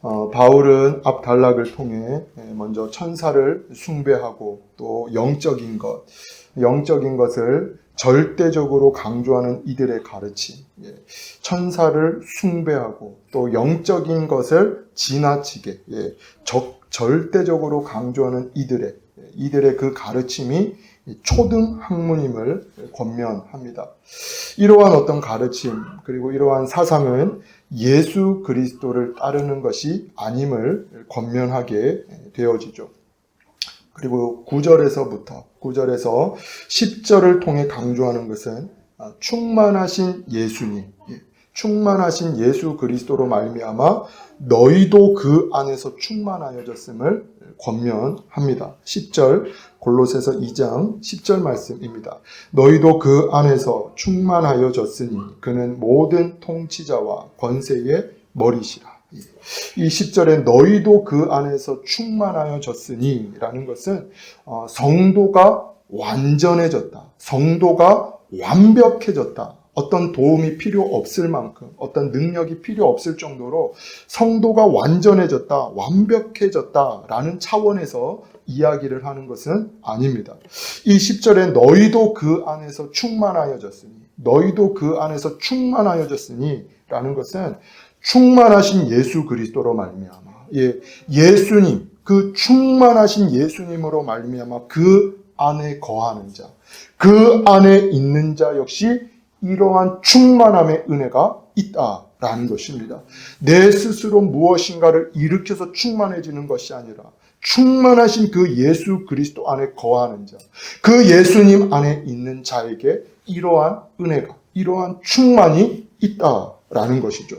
바울은 압달락을 통해 먼저 천사를 숭배하고 또 영적인 것을 절대적으로 강조하는 이들의 가르침, 천사를 숭배하고 또 영적인 것을 지나치게 절대적으로 강조하는 이들의 그 가르침이 초등 학문임을 권면합니다. 이러한 어떤 가르침 그리고 이러한 사상은 예수 그리스도를 따르는 것이 아님을 권면하게 되어지죠. 그리고 9절에서 10절을 통해 강조하는 것은 충만하신 예수 그리스도로 말미암아 너희도 그 안에서 충만하여졌음을 권면합니다. 10절 골로새서 2장 10절 말씀입니다. 너희도 그 안에서 충만하여졌으니 그는 모든 통치자와 권세의 머리시라. 이 10절에 너희도 그 안에서 충만하여졌으니 라는 것은 성도가 완전해졌다. 성도가 완벽해졌다. 어떤 도움이 필요 없을 만큼, 어떤 능력이 필요 없을 정도로 성도가 완전해졌다, 완벽해졌다 라는 차원에서 이야기를 하는 것은 아닙니다. 이 10절에 너희도 그 안에서 충만하여졌으니 라는 것은 충만하신 예수 그리스도로 말미암아, 예수님, 그 충만하신 예수님으로 말미암아 그 안에 거하는 자, 그 안에 있는 자 역시 이러한 충만함의 은혜가 있다라는 것입니다. 내 스스로 무엇인가를 일으켜서 충만해지는 것이 아니라 충만하신 그 예수 그리스도 안에 거하는 자, 그 예수님 안에 있는 자에게 이러한 은혜가, 이러한 충만이 있다라는 것이죠.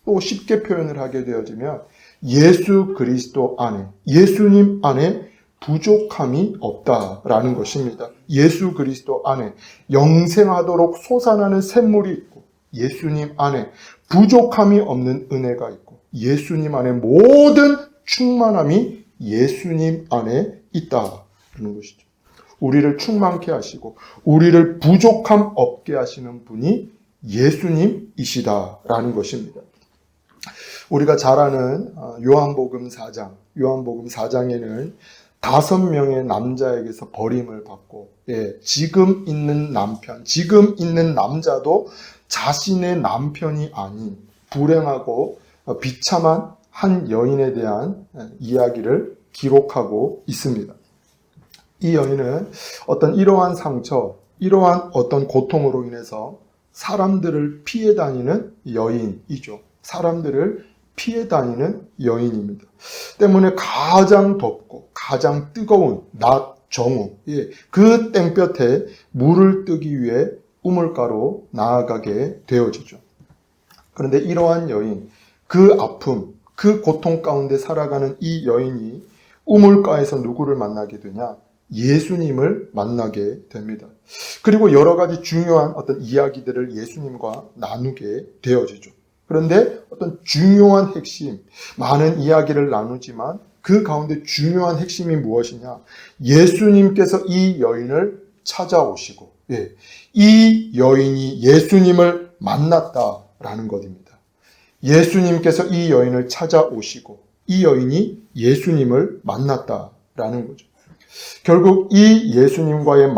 또 쉽게 표현을 하게 되어지면 예수 그리스도 안에, 예수님 안에 부족함이 없다라는 것입니다. 예수 그리스도 안에 영생하도록 솟아나는 샘물이 있고 예수님 안에 부족함이 없는 은혜가 있고 예수님 안에 모든 충만함이 예수님 안에 있다라는 것이죠. 우리를 충만케 하시고 우리를 부족함 없게 하시는 분이 예수님이시다라는 것입니다. 우리가 잘 아는 요한복음 4장에는 5명의 남자에게서 버림을 받고 지금 있는 남자도 자신의 남편이 아닌 불행하고 비참한 한 여인에 대한 이야기를 기록하고 있습니다. 이 여인은 이러한 상처, 이러한 어떤 고통으로 인해서 사람들을 피해 다니는 여인이죠. 사람들을 피해 다니는 여인입니다. 때문에 가장 덥고 가장 뜨거운 낮 정오, 그 땡볕에 물을 뜨기 위해 우물가로 나아가게 되어지죠. 그런데 이러한 여인, 그 아픔, 그 고통 가운데 살아가는 이 여인이 우물가에서 누구를 만나게 되냐? 예수님을 만나게 됩니다. 그리고 여러 가지 중요한 어떤 이야기들을 예수님과 나누게 되어지죠. 그런데 어떤 중요한 핵심, 많은 이야기를 나누지만 그 가운데 중요한 핵심이 무엇이냐? 예수님께서 이 여인을 찾아오시고, 이 여인이 예수님을 만났다라는 것입니다. 예수님께서 이 여인을 찾아오시고, 이 여인이 예수님을 만났다라는 거죠. 결국 이 예수님과의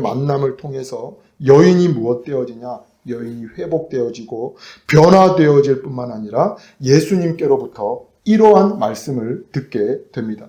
만남을 통해서 여인이 무엇 되어지냐? 여인이 회복되어지고 변화되어질 뿐만 아니라 예수님께로부터 이러한 말씀을 듣게 됩니다.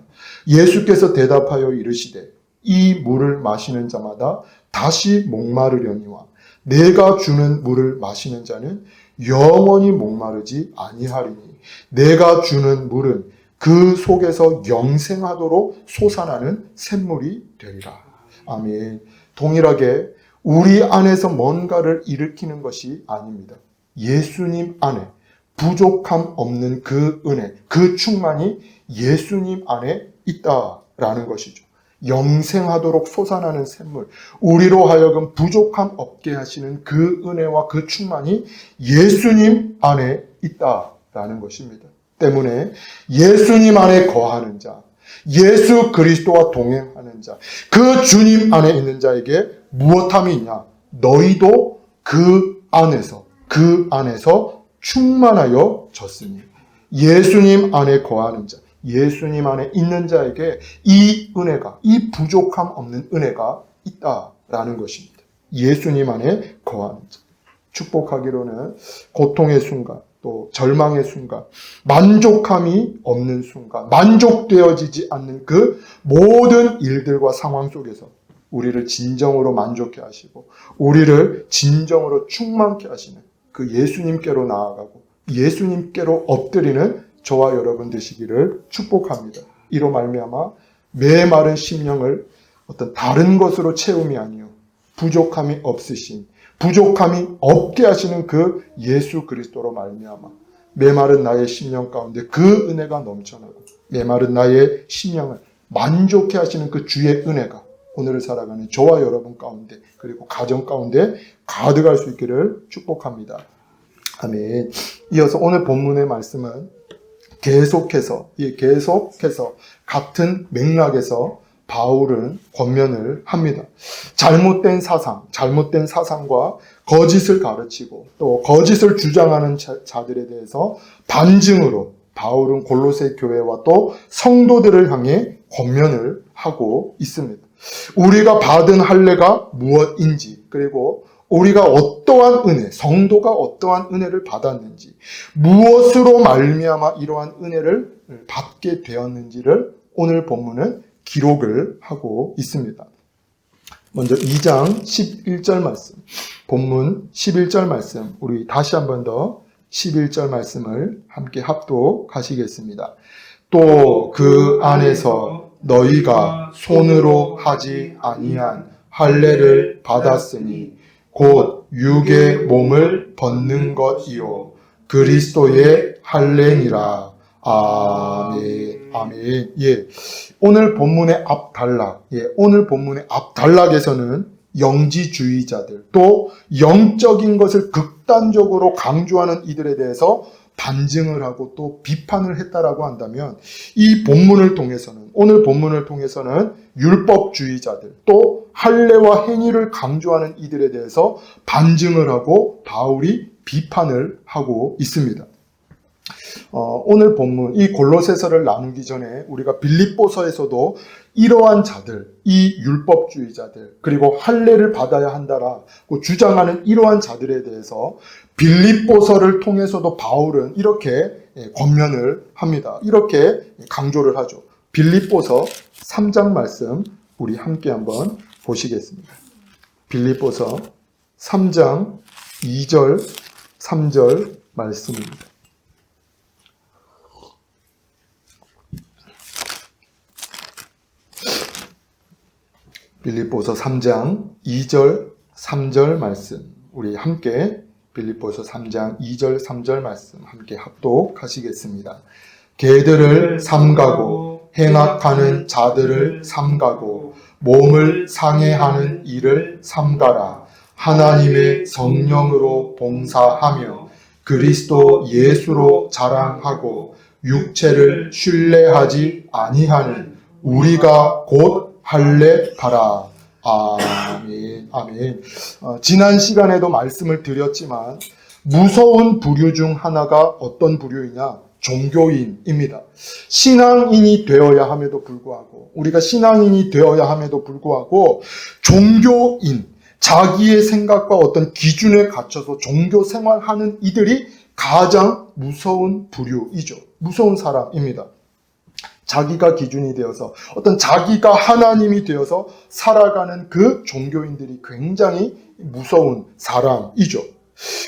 예수께서 대답하여 이르시되 이 물을 마시는 자마다 다시 목마르려니와 내가 주는 물을 마시는 자는 영원히 목마르지 아니하리니 내가 주는 물은 그 속에서 영생하도록 솟아나는 샘물이 되리라. 아멘. 동일하게 우리 안에서 뭔가를 일으키는 것이 아닙니다. 예수님 안에 부족함 없는 그 은혜, 그 충만이 예수님 안에 있다라는 것이죠. 영생하도록 솟아나는 샘물, 우리로 하여금 부족함 없게 하시는 그 은혜와 그 충만이 예수님 안에 있다라는 것입니다. 때문에 예수님 안에 거하는 자, 예수 그리스도와 동행하는 자, 그 주님 안에 있는 자에게 무엇함이 있냐? 너희도 그 안에서 충만하여졌으니 예수님 안에 거하는 자, 예수님 안에 있는 자에게 이 은혜가, 이 부족함 없는 은혜가 있다라는 것입니다. 예수님 안에 거하는 자. 축복하기로는 고통의 순간, 또 절망의 순간, 만족함이 없는 순간, 만족되어지지 않는 그 모든 일들과 상황 속에서 우리를 진정으로 만족해 하시고 우리를 진정으로 충만케 하시는 그 예수님께로 나아가고 예수님께로 엎드리는 저와 여러분 되시기를 축복합니다. 이로 말미암아 메마른 심령을 어떤 다른 것으로 채움이 아니요 부족함이 없으신, 부족함이 없게 하시는 그 예수 그리스도로 말미암아 메마른 나의 심령 가운데 그 은혜가 넘쳐나고 메마른 나의 심령을 만족해 하시는 그 주의 은혜가 오늘을 살아가는 저와 여러분 가운데 그리고 가정 가운데 가득할 수 있기를 축복합니다. 아멘. 이어서 오늘 본문의 말씀은 계속해서 같은 맥락에서 바울은 권면을 합니다. 잘못된 사상과 거짓을 가르치고 또 거짓을 주장하는 자들에 대해서 반증으로 바울은 골로새 교회와 또 성도들을 향해 권면을 하고 있습니다. 우리가 받은 할례가 무엇인지, 그리고 우리가 어떠한 은혜, 성도가 어떠한 은혜를 받았는지, 무엇으로 말미암아 이러한 은혜를 받게 되었는지를 오늘 본문은 기록을 하고 있습니다. 먼저 2장 11절 말씀, 본문 11절 말씀, 우리 다시 한 번 더 11절 말씀을 함께 합독하시겠습니다. 또 그 안에서 너희가 손으로 하지 아니한 할례를 받았으니 곧 육의 몸을 벗는 것이요 그리스도의 할례니라. 아멘. 아멘. 예. 오늘 본문의 앞단락에서는 영지주의자들, 또 영적인 것을 극단적으로 강조하는 이들에 대해서 반증을 하고 또 비판을 했다라고 한다면, 이 본문을 통해서는, 오늘 본문을 통해서는 율법주의자들, 또 할례와 행위를 강조하는 이들에 대해서 반증을 하고 바울이 비판을 하고 있습니다. 오늘 본문, 이 골로새서를 나누기 전에 우리가 빌립보서에서도 이러한 자들, 이 율법주의자들, 그리고 할례를 받아야 한다라고 주장하는 이러한 자들에 대해서 빌립보서를 통해서도 바울은 이렇게 권면을 합니다. 이렇게 강조를 하죠. 빌립보서 3장 말씀 우리 함께 한번 보시겠습니다. 빌립보서 3장 2절, 3절 말씀입니다. 빌립보서 3장 2절, 3절 말씀 우리 함께 빌립보서 3장 2절, 3절 말씀 함께 합독하시겠습니다. 개들을 삼가고 행악하는 자들을 삼가고 몸을 상해하는 일을 삼가라. 하나님의 성령으로 봉사하며 그리스도 예수로 자랑하고 육체를 신뢰하지 아니하는 우리가 곧 할례하라. 아멘. 아멘. 지난 시간에도 말씀을 드렸지만 무서운 부류 중 하나가 어떤 부류이냐? 종교인입니다. 신앙인이 되어야 함에도 불구하고, 우리가 신앙인이 되어야 함에도 불구하고 종교인, 자기의 생각과 어떤 기준에 갇혀서 종교 생활하는 이들이 가장 무서운 부류이죠. 무서운 사람입니다. 자기가 기준이 되어서 어떤 자기가 하나님이 되어서 살아가는 그 종교인들이 굉장히 무서운 사람이죠.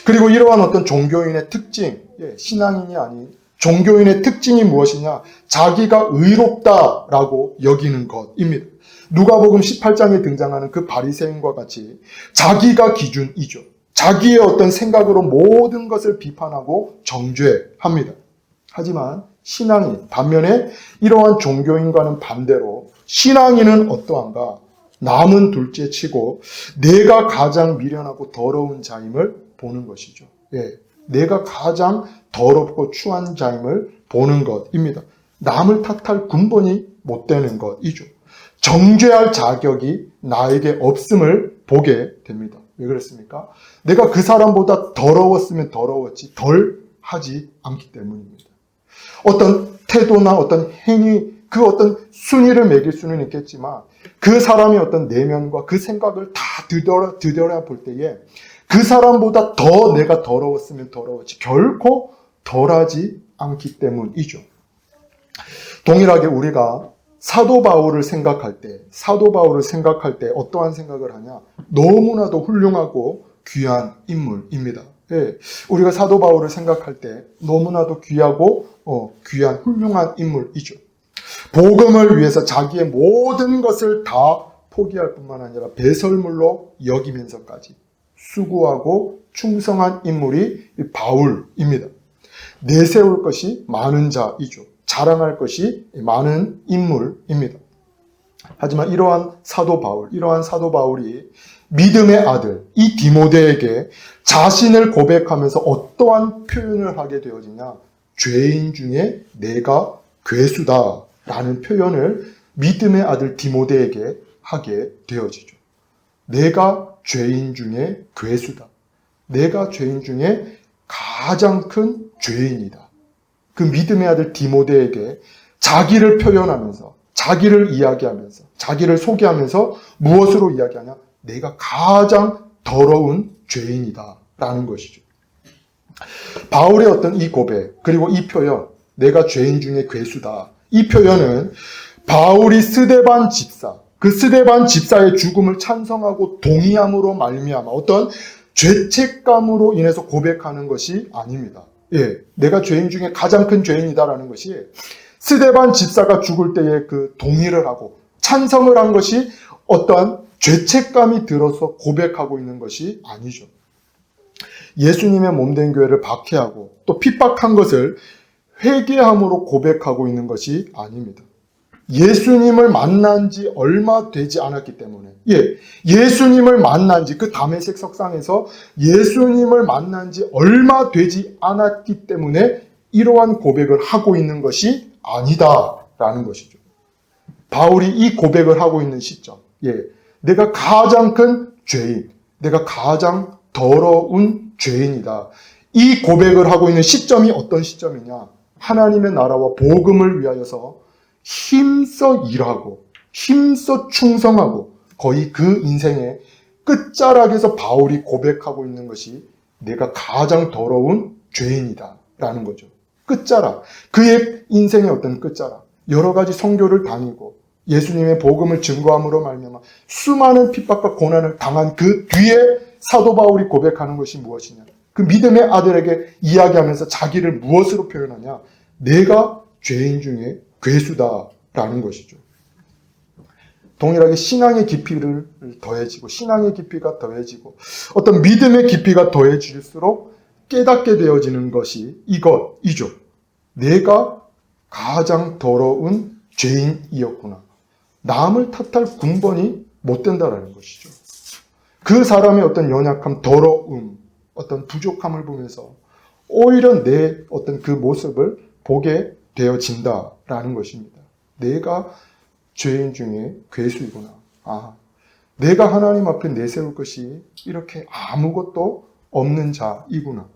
그리고 이러한 어떤 종교인의 특징, 신앙인이 아닌 종교인의 특징이 무엇이냐? 자기가 의롭다라고 여기는 것입니다. 누가복음 18장에 등장하는 그 바리새인과 같이 자기가 기준이죠. 자기의 어떤 생각으로 모든 것을 비판하고 정죄합니다. 하지만 신앙인, 반면에 이러한 종교인과는 반대로 신앙인은 어떠한가? 남은 둘째 치고 내가 가장 미련하고 더러운 자임을 보는 것이죠. 내가 가장 더럽고 추한 자임을 보는 것입니다. 남을 탓할 근본이 못 되는 것이죠. 정죄할 자격이 나에게 없음을 보게 됩니다. 왜 그렇습니까? 내가 그 사람보다 더러웠으면 더러웠지 덜 하지 않기 때문입니다. 어떤 태도나 어떤 행위, 그 어떤 순위를 매길 수는 있겠지만 그 사람의 어떤 내면과 그 생각을 다 들여다볼 때에 그 사람보다 더 내가 더러웠으면 더러웠지 결코 덜하지 않기 때문이죠. 동일하게 우리가 사도 바울을 생각할 때 어떠한 생각을 하냐? 너무나도 훌륭하고 귀한 인물입니다. 예, 우리가 사도 바울을 생각할 때 너무나도 귀하고 귀한 훌륭한 인물이죠. 복음을 위해서 자기의 모든 것을 다 포기할 뿐만 아니라 배설물로 여기면서까지 수고하고 충성한 인물이 바울입니다. 내세울 것이 많은 자이죠. 자랑할 것이 많은 인물입니다. 하지만 이러한 사도 바울이 믿음의 아들 이 디모데에게 자신을 고백하면서 어떠한 표현을 하게 되어지냐? 죄인 중에 내가 괴수다라는 표현을 믿음의 아들 디모데에게 하게 되어지죠. 내가 죄인 중에 괴수다. 내가 죄인 중에 가장 큰 죄인이다. 그 믿음의 아들 디모데에게 자기를 표현하면서, 자기를 이야기하면서, 자기를 소개하면서 무엇으로 이야기하냐? 내가 가장 더러운 죄인이다 라는 것이죠. 바울의 어떤 이 고백, 그리고 이 표현, 내가 죄인 중에 괴수다. 이 표현은 바울이 스데반 집사, 그 스데반 집사의 죽음을 찬성하고 동의함으로 말미암아 어떤 죄책감으로 인해서 고백하는 것이 아닙니다. 예, 내가 죄인 중에 가장 큰 죄인이다라는 것이 스데반 집사가 죽을 때에 그 동의를 하고 찬성을 한 것이 어떠한 죄책감이 들어서 고백하고 있는 것이 아니죠. 예수님의 몸된 교회를 박해하고 또 핍박한 것을 회개함으로 고백하고 있는 것이 아닙니다. 예수님을 만난 지 얼마 되지 않았기 때문에, 예수님을 만난 지 그 다메섹 석상에서 예수님을 만난 지 얼마 되지 않았기 때문에 이러한 고백을 하고 있는 것이 아니다라는 것이죠. 바울이 이 고백을 하고 있는 시점, 내가 가장 큰 죄인, 내가 가장 더러운 죄인이다. 이 고백을 하고 있는 시점이 어떤 시점이냐? 하나님의 나라와 복음을 위하여서 힘써 일하고 힘써 충성하고 거의 그 인생의 끝자락에서 바울이 고백하고 있는 것이 내가 가장 더러운 죄인이다 라는 거죠. 끝자락, 그의 인생의 어떤 끝자락, 여러 가지 선교를 다니고 예수님의 복음을 증거함으로 말미암아 수많은 핍박과 고난을 당한 그 뒤에 사도 바울이 고백하는 것이 무엇이냐? 그 믿음의 아들에게 이야기하면서 자기를 무엇으로 표현하냐? 내가 죄인 중에 괴수다라는 것이죠. 동일하게 신앙의 깊이를 더해지고 신앙의 깊이가 더해지고 어떤 믿음의 깊이가 더해질수록 깨닫게 되어지는 것이 이것이죠. 내가 가장 더러운 죄인이었구나. 남을 탓할 군번이 못 된다라는 것이죠. 그 사람의 어떤 연약함, 더러움, 어떤 부족함을 보면서 오히려 내 어떤 그 모습을 보게 되어진다라는 것입니다. 내가 죄인 중에 괴수이구나. 내가 하나님 앞에 내세울 것이 이렇게 아무것도 없는 자이구나.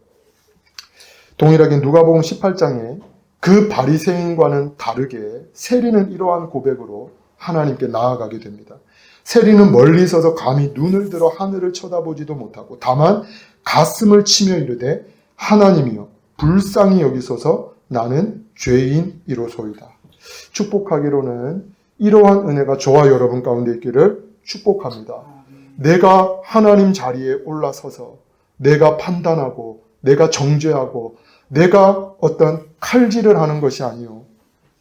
동일하게 누가복음 18장에 그 바리새인과는 다르게 세리는 이러한 고백으로 하나님께 나아가게 됩니다. 세리는 멀리 서서 감히 눈을 들어 하늘을 쳐다보지도 못하고 다만 가슴을 치며 이르되 하나님이여 불쌍히 여기소서 나는 죄인이로소이다. 축복하기로는 이러한 은혜가 저와 여러분 가운데 있기를 축복합니다. 내가 하나님 자리에 올라서서 내가 판단하고 내가 정죄하고 내가 어떤 칼질을 하는 것이 아니요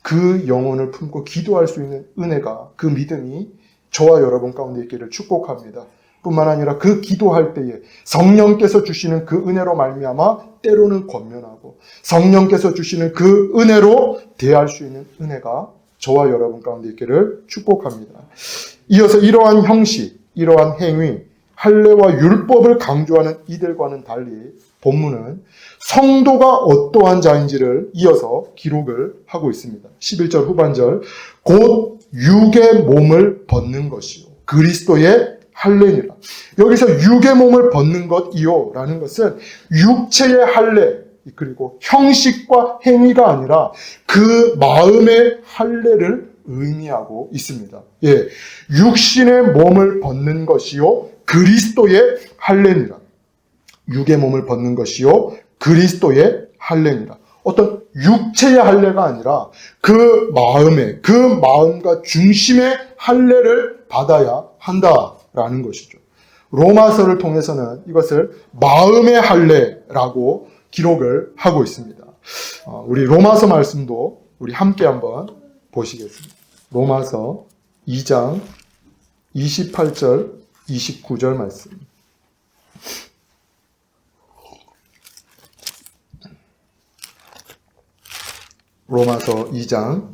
그 영혼을 품고 기도할 수 있는 은혜가, 그 믿음이 저와 여러분 가운데 있기를 축복합니다. 뿐만 아니라 그 기도할 때에 성령께서 주시는 그 은혜로 말미암아 때로는 권면하고 성령께서 주시는 그 은혜로 대할 수 있는 은혜가 저와 여러분 가운데 있기를 축복합니다. 이어서 이러한 형식, 이러한 행위, 할례와 율법을 강조하는 이들과는 달리 본문은 성도가 어떠한 자인지를 이어서 기록을 하고 있습니다. 11절 후반절, 곧 육의 몸을 벗는 것이요 그리스도의 할례니라. 여기서 육의 몸을 벗는 것이요 라는 것은 육체의 할례, 그리고 형식과 행위가 아니라 그 마음의 할례를 의미하고 있습니다. 예, 육신의 몸을 벗는 것이요 그리스도의 할례니라. 육의 몸을 벗는 것이요 그리스도의 할례니라. 어떤 육체의 할례가 아니라 그 마음과 중심의 할례를 받아야 한다라는 것이죠. 로마서를 통해서는 이것을 마음의 할례라고 기록을 하고 있습니다. 우리 로마서 말씀도 우리 함께 한번 보시겠습니다. 로마서 2장 28절 29절 말씀. 로마서 2장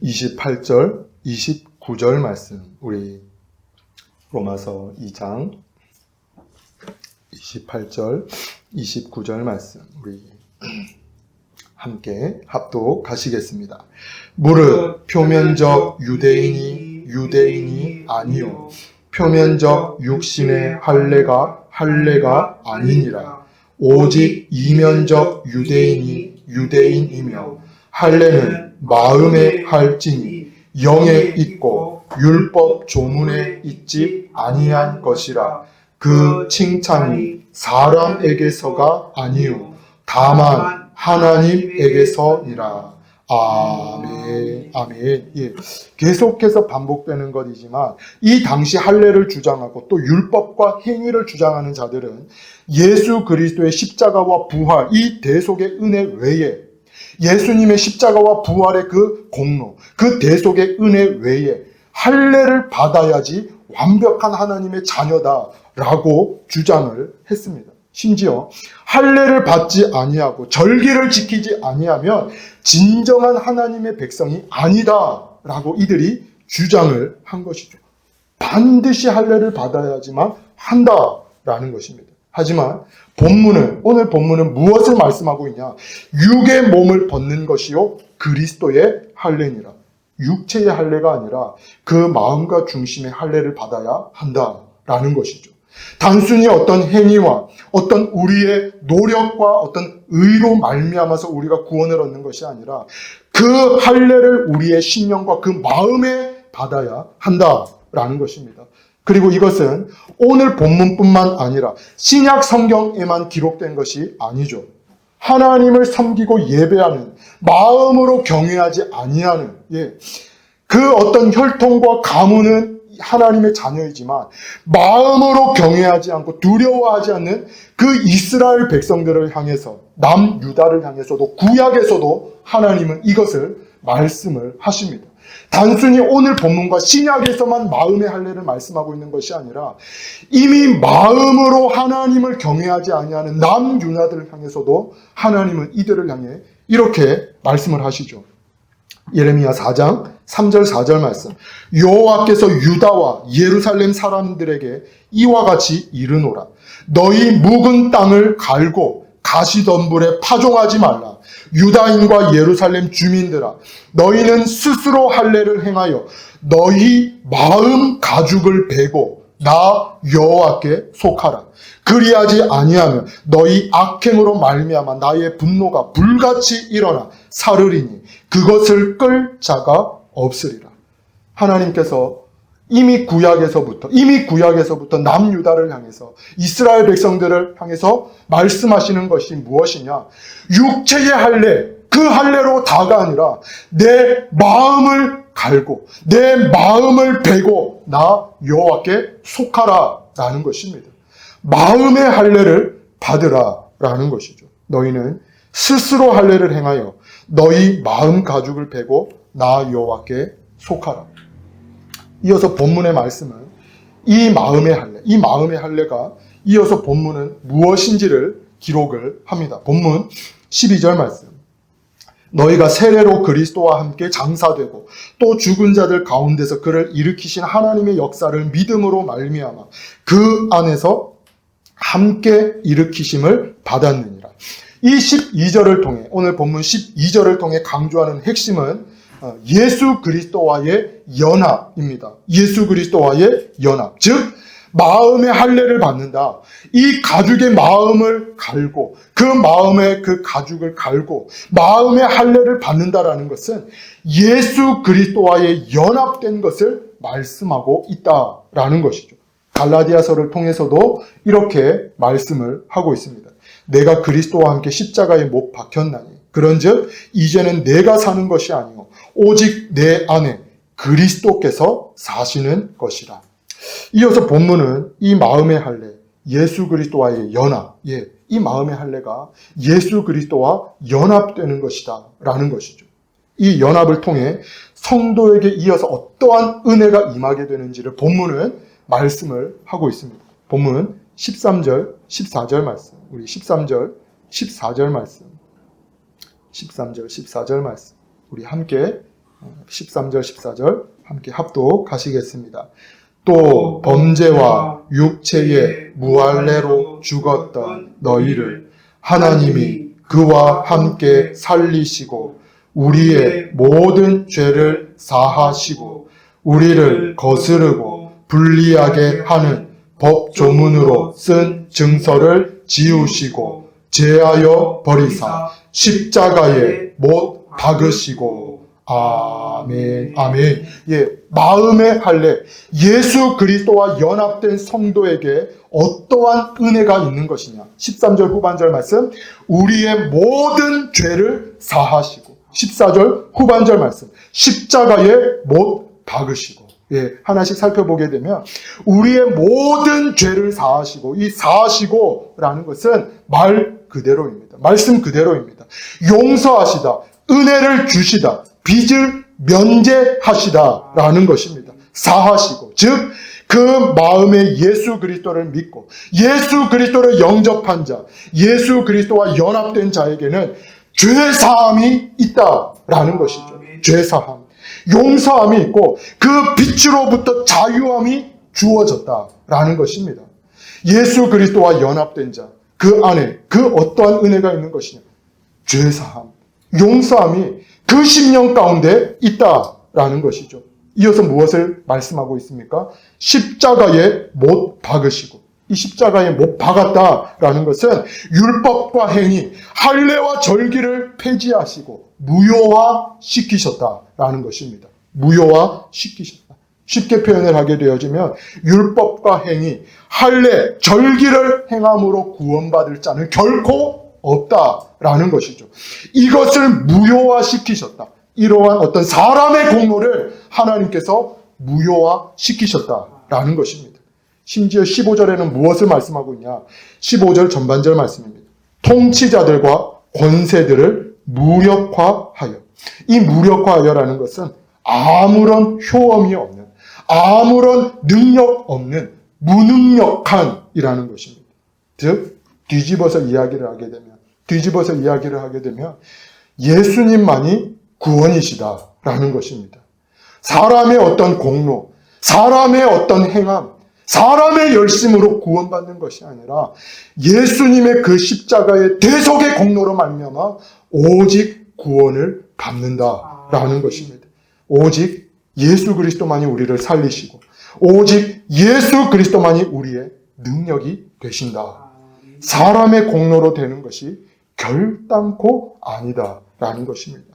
28절 29절 말씀. 우리 로마서 2장 28절 29절 말씀. 우리 함께 합독하시겠습니다. 무릇 표면적 유대인이 아니요 표면적 육신의 할례가 아니니라. 오직 이면적 유대인이며 할례는 마음에 할지니 영에 있고 율법 조문에 있지 아니한 것이라. 그 칭찬이 사람에게서가 아니요 다만 하나님에게서니라. 아멘, 아멘. 예. 계속해서 반복되는 것이지만 이 당시 할례를 주장하고 또 율법과 행위를 주장하는 자들은 예수 그리스도의 십자가와 부활, 이 대속의 은혜 외에 예수님의 십자가와 부활의 그 공로, 그 대속의 은혜 외에 할례를 받아야지 완벽한 하나님의 자녀다라고 주장을 했습니다. 심지어 할례를 받지 아니하고 절기를 지키지 아니하면 진정한 하나님의 백성이 아니다라고 이들이 주장을 한 것이죠. 반드시 할례를 받아야지만 한다라는 것입니다. 하지만 오늘 본문은 무엇을 말씀하고 있냐? 육의 몸을 벗는 것이요 그리스도의 할례니라. 육체의 할례가 아니라 그 마음과 중심의 할례를 받아야 한다라는 것이죠. 단순히 어떤 행위와 어떤 우리의 노력과 어떤 의로 말미암아서 우리가 구원을 얻는 것이 아니라 그 할례를 우리의 심령과 그 마음에 받아야 한다라는 것입니다. 그리고 이것은 오늘 본문뿐만 아니라 신약 성경에만 기록된 것이 아니죠. 하나님을 섬기고 예배하는, 마음으로 경외하지 아니하는, 그 어떤 혈통과 가문은 하나님의 자녀이지만 마음으로 경외하지 않고 두려워하지 않는 그 이스라엘 백성들을 향해서, 남유다를 향해서도 구약에서도 하나님은 이것을 말씀을 하십니다. 단순히 오늘 본문과 신약에서만 마음의 할례를 말씀하고 있는 것이 아니라 이미 마음으로 하나님을 경외하지 아니하는 남유다들을 향해서도 하나님은 이들을 향해 이렇게 말씀을 하시죠. 예레미야 4장 3절 4절 말씀. 여호와께서 유다와 예루살렘 사람들에게 이와 같이 이르노라. 너희 묵은 땅을 갈고 가시덤불에 파종하지 말라. 유다인과 예루살렘 주민들아, 너희는 스스로 할례를 행하여 너희 마음 가죽을 베고 나 여호와께 속하라. 그리하지 아니하면 너희 악행으로 말미암아 나의 분노가 불같이 일어나 사르리니 그것을 끌 자가 없으리라. 하나님께서 이미 구약에서부터 남유다를 향해서 이스라엘 백성들을 향해서 말씀하시는 것이 무엇이냐? 육체의 할례, 그 할례로 다가 아니라 내 마음을 갈고 내 마음을 베고 나 여호와께 속하라 라는 것입니다. 마음의 할례를 받으라라는 것이죠. 너희는 스스로 할례를 행하여 너희 마음 가죽을 베고 나 여호와께 속하라. 이어서 본문의 말씀은 이 마음의 할례가 이어서 본문은 무엇인지를 기록을 합니다. 본문 12절 말씀. 너희가 세례로 그리스도와 함께 장사되고 또 죽은 자들 가운데서 그를 일으키신 하나님의 역사를 믿음으로 말미암아 그 안에서 함께 일으키심을 받았느니라. 이 12절을 통해, 오늘 본문 12절을 통해 강조하는 핵심은 예수 그리스도와의 연합입니다. 예수 그리스도와의 연합. 즉 마음의 할례를 받는다. 이 가죽의 마음을 갈고 그 마음의 그 가죽을 갈고 마음의 할례를 받는다라는 것은 예수 그리스도와의 연합된 것을 말씀하고 있다라는 것이죠. 갈라디아서를 통해서도 이렇게 말씀을 하고 있습니다. 내가 그리스도와 함께 십자가에 못 박혔나니 그런즉 이제는 내가 사는 것이 아니요 오직 내 안에 그리스도께서 사시는 것이라. 이어서 본문은 이 마음의 할례, 예수 그리스도와의 연합, 이 마음의 할례가 예수 그리스도와 연합되는 것이다 라는 것이죠. 이 연합을 통해 성도에게 이어서 어떠한 은혜가 임하게 되는지를 본문은 말씀을 하고 있습니다. 본문 13절, 14절 말씀, 우리 13절, 14절 말씀, 13절, 14절 말씀, 우리 함께 13절, 14절 함께 합독하시겠습니다. 또 범죄와 육체의 무할례로 죽었던 너희를 하나님이 그와 함께 살리시고 우리의 모든 죄를 사하시고 우리를 거스르고 불리하게 하는 법 조문으로 쓴 증서를 지우시고 제하여 버리사 십자가에 못 박으시고. 아멘, 아멘. 마음의 할례, 예수 그리스도와 연합된 성도에게 어떠한 은혜가 있는 것이냐. 13절 후반절 말씀, 우리의 모든 죄를 사하시고. 14절 후반절 말씀, 십자가에 못 박으시고. 하나씩 살펴보게 되면 우리의 모든 죄를 사하시고, 이 사하시고라는 것은 말 그대로입니다. 말씀 그대로입니다. 용서하시다, 은혜를 주시다, 빚을 면제하시다라는 것입니다. 사하시고, 즉 그 마음에 예수 그리스도를 믿고 예수 그리스도를 영접한 자, 예수 그리스도와 연합된 자에게는 죄사함이 있다라는 것이죠. 죄사함, 용서함이 있고 그 빛으로부터 자유함이 주어졌다라는 것입니다. 예수 그리스도와 연합된 자, 그 안에 그 어떠한 은혜가 있는 것이냐. 죄사함, 용서함이 그 심령 가운데 있다라는 것이죠. 이어서 무엇을 말씀하고 있습니까? 십자가에 못 박으시고, 이 십자가에 못 박았다라는 것은 율법과 행위, 할례와 절기를 폐지하시고 무효화시키셨다라는 것입니다. 무효화시키셨다. 쉽게 표현을 하게 되어지면 율법과 행위, 할례, 절기를 행함으로 구원받을 자는 결코 없다라는 것이죠. 이것을 무효화시키셨다. 이러한 어떤 사람의 공로를 하나님께서 무효화시키셨다라는 것입니다. 심지어 15절에는 무엇을 말씀하고 있냐? 15절 전반절 말씀입니다. 통치자들과 권세들을 무력화하여. 이 무력화하여라는 것은 아무런 효험이 없는, 아무런 능력 없는 무능력한이라는 것입니다. 즉 뒤집어서 이야기를 하게 되면 예수님만이 구원이시다라는 것입니다. 사람의 어떤 공로, 사람의 어떤 행함, 사람의 열심으로 구원받는 것이 아니라 예수님의 그 십자가의 대속의 공로로 말미암아 오직 구원을 받는다라는 것입니다. 오직 예수 그리스도만이 우리를 살리시고 오직 예수 그리스도만이 우리의 능력이 되신다. 사람의 공로로 되는 것이 결단코 아니다라는 것입니다.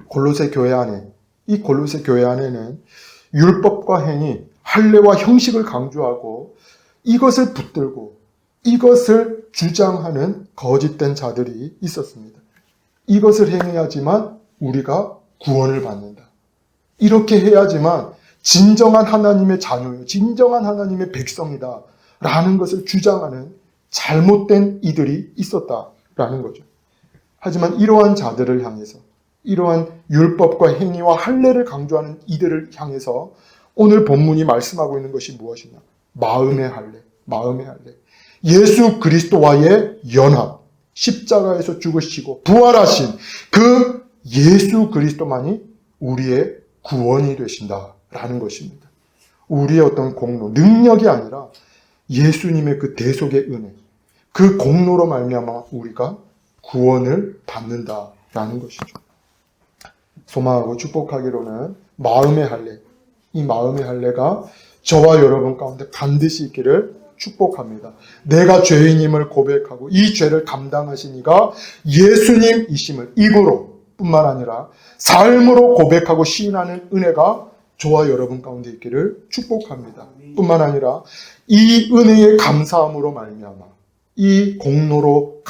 골로새 교회 안에, 이 골로새 교회 안에는 율법과 행위, 할례와 형식을 강조하고 이것을 붙들고 이것을 주장하는 거짓된 자들이 있었습니다. 이것을 행해야지만 우리가 구원을 받는다. 이렇게 해야지만 진정한 하나님의 자녀요, 진정한 하나님의 백성이다 라는 것을 주장하는 잘못된 이들이 있었다라는 거죠. 하지만 이러한 자들을 향해서, 이러한 율법과 행위와 할례를 강조하는 이들을 향해서 오늘 본문이 말씀하고 있는 것이 무엇이냐? 마음의 할례, 마음의 할례. 예수 그리스도와의 연합, 십자가에서 죽으시고 부활하신 그 예수 그리스도만이 우리의 구원이 되신다라는 것입니다. 우리의 어떤 공로, 능력이 아니라 예수님의 그 대속의 은혜, 그 공로로 말미암아 우리가 구원을 받는다라는 것이죠. 소망하고 축복하기로는 마음의 할례, 이 마음의 할례가 저와 여러분 가운데 반드시 있기를 축복합니다. 내가 죄인임을 고백하고 이 죄를 감당하신 이가 예수님이심을 입으로 뿐만 아니라 삶으로 고백하고 시인하는 은혜가 저와 여러분 가운데 있기를 축복합니다. 뿐만 아니라 이 은혜에 감사함으로 말미암아 이 공로로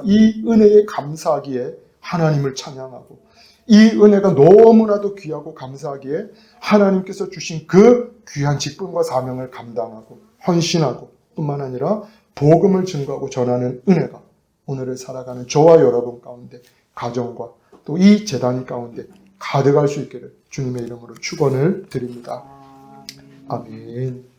이 은혜에 감사하기에 하나님을 찬양하고 이 은혜가 너무나도 귀하고 감사하기에 하나님께서 주신 그 귀한 직분과 사명을 감당하고 헌신하고 뿐만 아니라 복음을 증거하고 전하는 은혜가 오늘을 살아가는 저와 여러분 가운데 가정과 또 이 재단 가운데 가득할 수 있기를 주님의 이름으로 축원을 드립니다. 아멘.